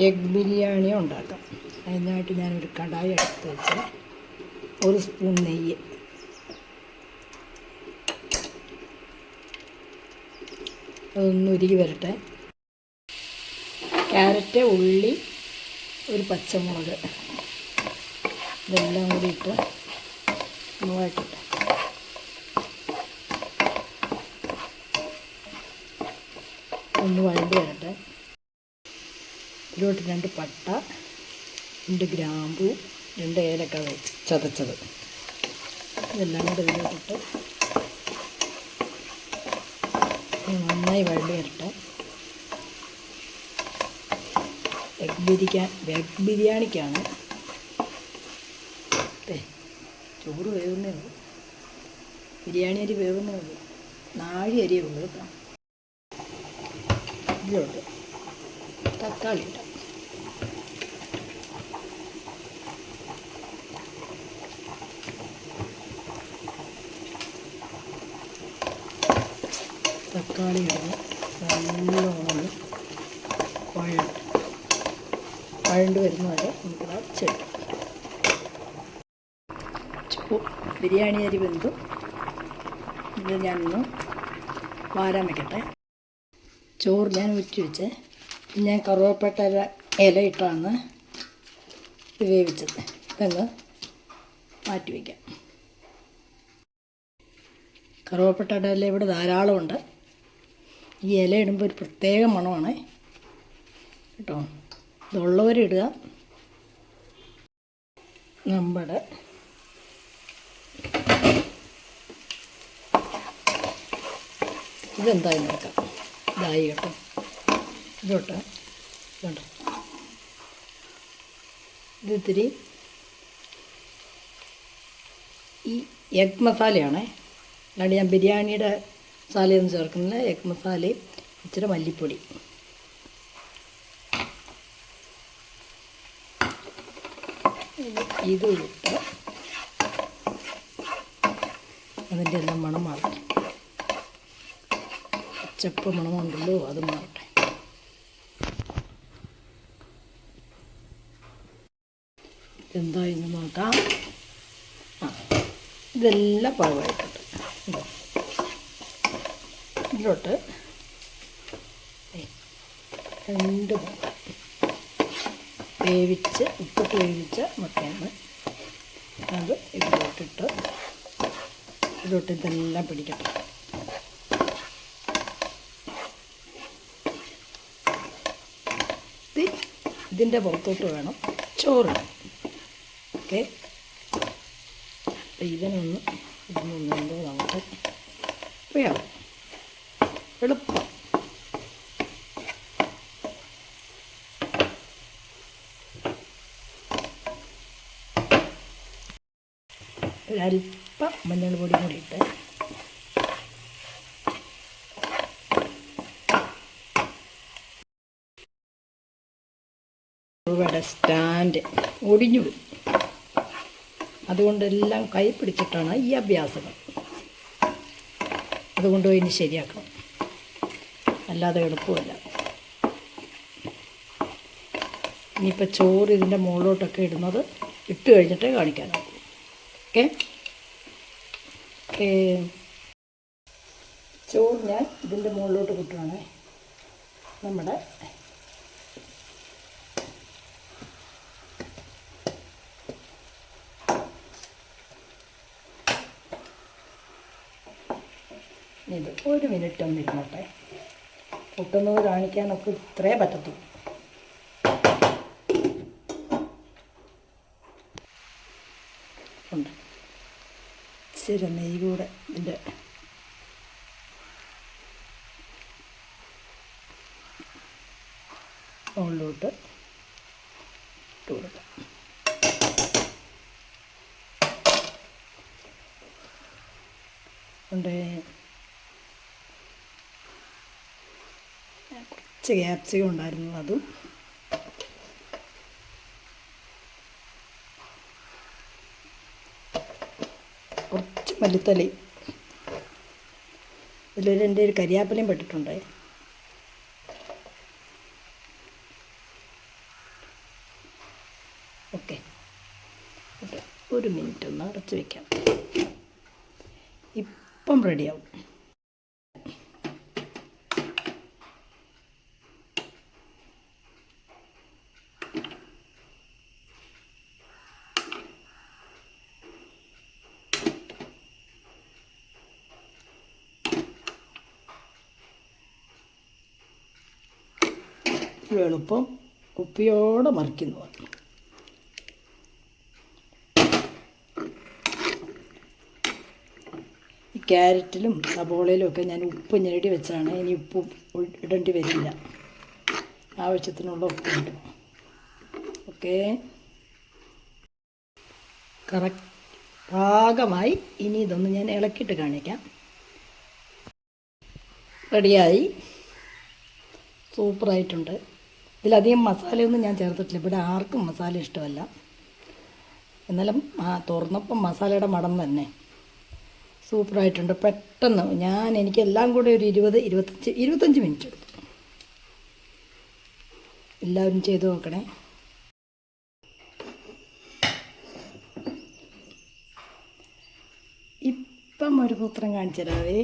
Egg biryani ഉണ്ടാക്കാം. അതിനായിട്ട് ഞാനൊരു കടായി എടുത്ത് വെച്ച് 1 സ്പൂൺ നെയ്യ്, അതൊന്ന് ഉരുകി വരട്ടെ. ക്യാരറ്റ്, ഉള്ളി, ഒരു പച്ചമുളക് ഇതെല്ലാം കൂടി ഇട്ട് വഴറ്റട്ടെ. ഒന്ന് വഴണ്ട് വരട്ടെ. ഇതിലോട്ട് 2 പട്ട, 2 ഗ്രാമ്പൂ, 2 ഏലക്ക ചതച്ചത് ഇതെല്ലാം കൂടെ ഇതിലോട്ടിട്ട് നന്നായി വഴണ്ട് വരട്ടെ. എഗ് ബിരിയാണിക്കാണ്. ചോറ് വേവുന്നേ ഉള്ളൂ, ബിരിയാണി അരി വേവുന്നേ ഉള്ളൂ, 4 അരിയേ ഉള്ളൂ കേട്ടോ. ഇതിലോട്ട് തക്കാളി ഇടാം. തക്കാളി ഇടുന്നു നല്ലോണം വഴണ്ട് വരുന്നവരെ നമുക്കത് അടച്ചിടാം. ബിരിയാണി അരി വെന്തു. ഇത് ഞാനൊന്ന് വാരാൻ വയ്ക്കട്ടെ. ചോറ് ഞാൻ ഊറ്റി വെച്ച് ഞാൻ കറുവപ്പട്ട ഇല ഇട്ടാണ് ഇത് വേവിച്ചത്. ഇതങ്ങ് മാറ്റി വയ്ക്കാം. കറുവപ്പട്ടയുടെ ഇല ഇവിടെ ധാരാളമുണ്ട്. ഈ ഇല ഇടുമ്പോൾ ഒരു പ്രത്യേക മണമാണ് കേട്ടോ. ഇതുള്ളവരിടുക. നമ്മുടെ ഇതെന്തായാലും നോക്കാം. ഇതായി കേട്ടോ. ഇതോട്ട് ഇതുണ്ട്. ഇതിത്തിരി ഈ എഗ് മസാലയാണേ, അല്ലാണ്ട് ഞാൻ ബിരിയാണിയുടെ മസാലയൊന്നും ചേർക്കുന്നില്ല. എഗ് മസാലയും ഇച്ചിരി മല്ലിപ്പൊടി, ഇതും ഇട്ട് അതിൻ്റെ എല്ലാം മണം മാറട്ടെ. പച്ചപ്പ് മണമുണ്ടല്ലോ, അത് മാറട്ടെ. എന്തായെന്ന് നോക്കാം. ഇതെല്ലാം പാകമായിട്ടുണ്ട്. ഇതിലോട്ട് 2 മുട്ട വേവിച്ച് ഉപ്പിട്ട് വേവിച്ച മുട്ടയാണ്. അത് ഇതിലോട്ടിട്ട് ഇതെല്ലാം പിടിക്കട്ടെ. ഇതിൻ്റെ പുറത്തോട്ട് വേണം ചോറ്. ഓക്കെ, ഇതിനൊന്ന് എന്തോ നമുക്ക് അറിയാം. എളുപ്പം. ഒരല്പം മഞ്ഞൾ പൊടി കൂടി ഇട്ട് ഇവിടെ സ്റ്റാൻഡ് ഒടിഞ്ഞുവിടും. അതുകൊണ്ടെല്ലാം കൈ പിടിച്ചിട്ടാണ് ഈ അഭ്യാസങ്ങൾ. അതുകൊണ്ട് ഇനി ശരിയാക്കണം, അല്ലാതെ എളുപ്പമല്ല. ഇനിയിപ്പോൾ ചോറ് ഇതിൻ്റെ മുകളിലോട്ടൊക്കെ ഇടുന്നത് ഇട്ട് കഴിഞ്ഞിട്ടേ കാണിക്കാനാവും. Okay okay. ചോറ് ഞാൻ ഇതിൻ്റെ മുകളിലോട്ട് കിട്ടുവാണ്. നമ്മുടെ ഇത് 1 മിനിറ്റ് ഒന്ന് ഇരുന്നോട്ടെ. പൊട്ടുന്നത് കാണിക്കാനൊക്കെ ഇത്രേ പറ്റത്തുള്ളൂ. ഉണ്ട് ഇച്ചിരി നെയ്യ് കൂടെ ഇതിൻ്റെ മുകളിലോട്ട് ഇട്ട് കൊടുക്കാം. ഉണ്ട് കുറച്ച് ക്യാപ്സിക്കം ഉണ്ടായിരുന്നു, അതും കുറച്ച് മല്ലിത്തലി, ഇതിലൊരു ഒരു കരിയാപ്പലയും പെട്ടിട്ടുണ്ട്. 1 മിനിറ്റ് ഒന്ന് അടച്ച് വയ്ക്കാം. ഇപ്പം റെഡിയാവും. എളുപ്പം കുപ്പിയോടെ മറിക്കുന്നു. ഈ ക്യാരറ്റിലും സബോളയിലും ഒക്കെ ഞാൻ ഉപ്പ് ഞെരടി വെച്ചാണ്. ഇനി ഉപ്പ് ഇടേണ്ടി വരില്ല. ആവശ്യത്തിനുള്ള ഉപ്പുണ്ട്. ഓക്കെ, കറക്റ്റ് പാകമായി. ഇനി ഇതൊന്ന് ഞാൻ ഇളക്കിയിട്ട് കാണിക്കാം. റെഡിയായി, സൂപ്പറായിട്ടുണ്ട്. ഇതിലധികം മസാലയൊന്നും ഞാൻ ചേർത്തിട്ടില്ല. ഇവിടെ ആർക്കും മസാല ഇഷ്ടമല്ല. എന്നാലും തുറന്നപ്പം മസാലയുടെ മണം തന്നെ. സൂപ്പറായിട്ടുണ്ട്. പെട്ടെന്ന് എനിക്കെല്ലാം കൂടെ ഒരു 25 മിനിറ്റ് എടുത്തു. എല്ലാവരും ചെയ്ത് നോക്കണേ. ഇപ്പം ഒരു പുത്രം കാണിച്ചു തരാവേ.